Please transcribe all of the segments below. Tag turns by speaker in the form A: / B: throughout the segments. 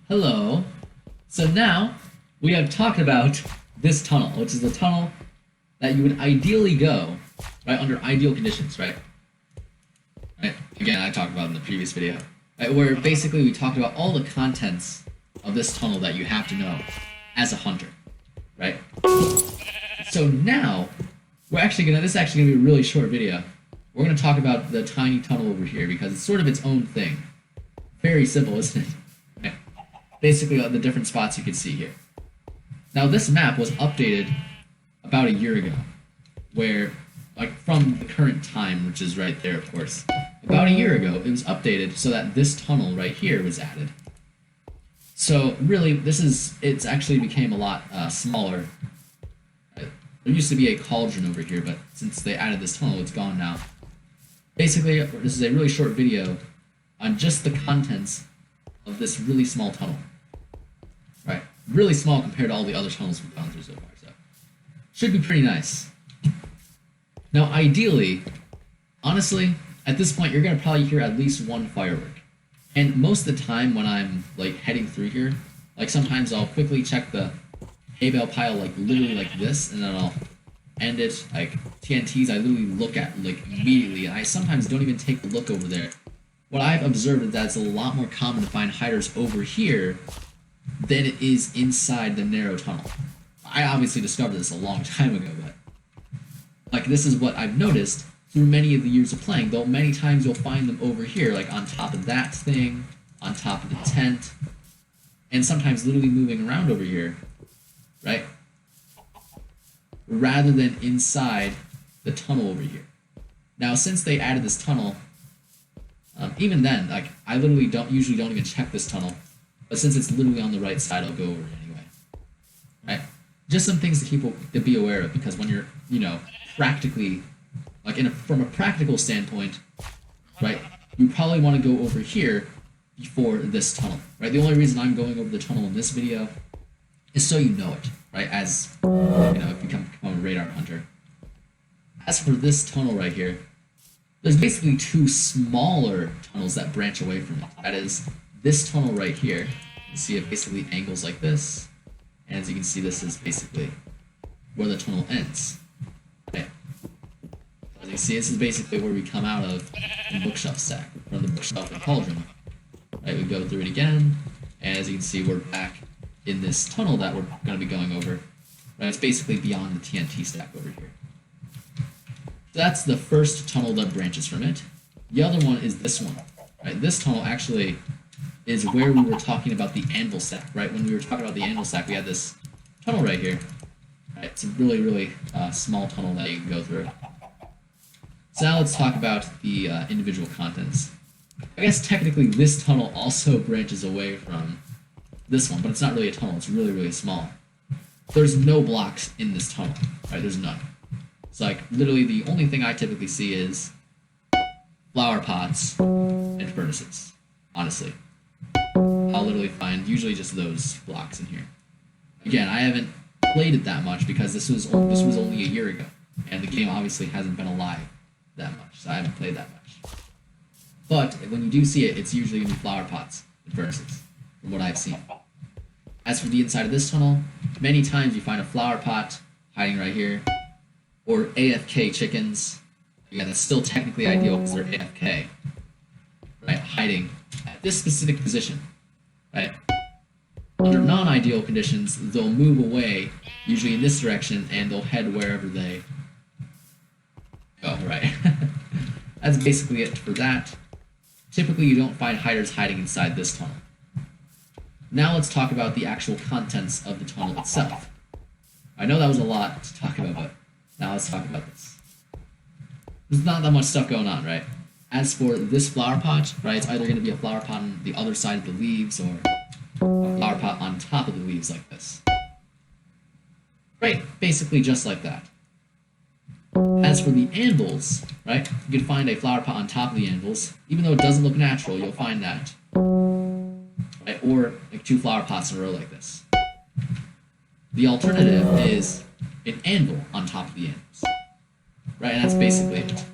A: Hello. So now we have talked about this tunnel, which is the tunnel that you would ideally go, right, under ideal conditions, right? Right? Again, I talked about in the previous video, right, where basically we talked about all the contents of this tunnel that you have to know as a hunter, right? So now this is actually gonna be a really short video. We're gonna talk about the tiny tunnel over here because it's sort of its own thing. Very simple, isn't it? Right? Basically, the different spots you can see here. Now, this map was updated about a year ago, where, like, from the current time, which is right there, of course. About a year ago, it was updated so that this tunnel right here was added. So, really, it's actually became a lot smaller. There used to be a cauldron over here, but since they added this tunnel, it's gone now. Basically, this is a really short video on just the contents of this really small tunnel. Right? Really small compared to all the other tunnels we've gone through so far, so should be pretty nice. Now, ideally, honestly, at this point, you're gonna probably hear at least one firework. And most of the time when I'm, like, heading through here, like, sometimes I'll quickly check the hay bale pile, like, literally like this, and then I'll end it, like, TNTs I literally look at, like, immediately, and I sometimes don't even take a look over there. What I've observed is that it's a lot more common to find hiders over here than it is inside the narrow tunnel. I obviously discovered this a long time ago, but, like, this is what I've noticed through many of the years of playing, though many times you'll find them over here, like on top of that thing, on top of the tent, and sometimes literally moving around over here, right? Rather than inside the tunnel over here. Now, since they added this tunnel, even then, like, I literally usually don't even check this tunnel, but since it's literally on the right side, I'll go over it anyway, right? Just some things to be aware of, because when you're, practically, like, from a practical standpoint, right, you probably want to go over here before this tunnel, right? The only reason I'm going over the tunnel in this video is so you know it, right, as, if you become a radar hunter. As for this tunnel right here, there's basically two smaller tunnels that branch away from it. That is, this tunnel right here. You see it basically angles like this, and as you can see, this is basically where the tunnel ends. Okay. As you can see, this is basically where we come out of the bookshelf stack, from the bookshelf and cauldron. Right, we go through it again, and as you can see, we're back in this tunnel that we're going to be going over. Right, it's basically beyond the TNT stack over here. So that's the first tunnel that branches from it. The other one is this one. Right, this tunnel actually is where we were talking about the anvil stack. Right, when we were talking about the anvil stack, we had this tunnel right here. Right, it's a really, really small tunnel that you can go through. So now let's talk about the individual contents. I guess technically this tunnel also branches away from this one, but it's not really a tunnel. It's really, really small. There's no blocks in this tunnel. Right, there's none. It's like, literally the only thing I typically see is flower pots and furnaces, honestly. I'll literally find usually just those blocks in here. Again, I haven't played it that much because this was only a year ago, and the game obviously hasn't been alive that much, so I haven't played that much. But when you do see it, it's usually going to be flower pots and furnaces, from what I've seen. As for the inside of this tunnel, many times you find a flower pot hiding right here, or AFK chickens. Again, that's still technically ideal because they're AFK, right? Hiding at this specific position, right? Under non-ideal conditions, they'll move away, usually in this direction, and they'll head wherever they go, right? That's basically it for that. Typically, you don't find hiders hiding inside this tunnel. Now let's talk about the actual contents of the tunnel itself. I know that was a lot to talk about, but now let's talk about this. There's not that much stuff going on, right? As for this flower pot, right, it's either going to be a flower pot on the other side of the leaves or a flower pot on top of the leaves like this. Right, basically just like that. As for the anvils, right, you can find a flower pot on top of the anvils. Even though it doesn't look natural, you'll find that. Right, or like two flower pots in a row like this. The alternative is an anvil on top of the anvils. Right, and that's basically it.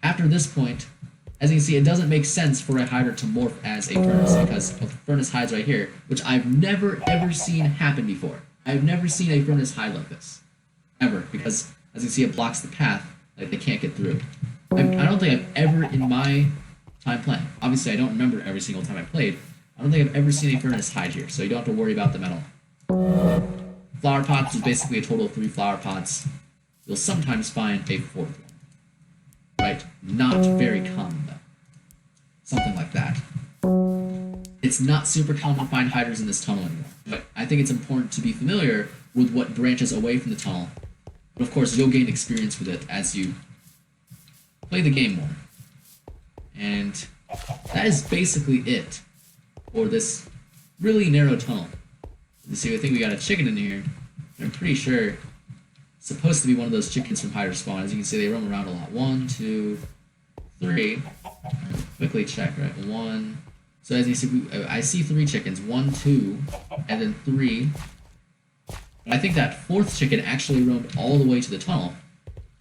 A: After this point, As you can see, it doesn't make sense for a hider to morph as a furnace because of furnace hides right here, which I've never ever seen happen before. I've never seen a furnace hide like this. Ever. Because, as you can see, it blocks the path, like they can't get through. I don't think I've ever, in my time playing, obviously I don't remember every single time I played, I don't think I've ever seen a furnace hide here, so you don't have to worry about them at all. Flower pots is basically a total of 3 flower pots. You'll sometimes find a 4th one. Right? Not very common, though. Something like that. It's not super common to find hiders in this tunnel anymore, but I think it's important to be familiar with what branches away from the tunnel. But of course, you'll gain experience with it as you play the game more. And that is basically it for this really narrow tunnel. You see, I think we got a chicken in here. I'm pretty sure it's supposed to be one of those chickens from hider spawn. As you can see, they roam around a lot. 1, 2, 3. Quickly check, right? 1. So as you see, I see 3 chickens. 1, 2, and then 3. But I think that 4th chicken actually roamed all the way to the tunnel.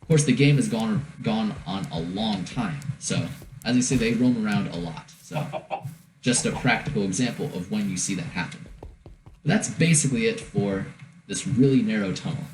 A: Of course, the game has gone on a long time. So as you see, they roam around a lot. So just a practical example of when you see that happen. But that's basically it for this really narrow tunnel.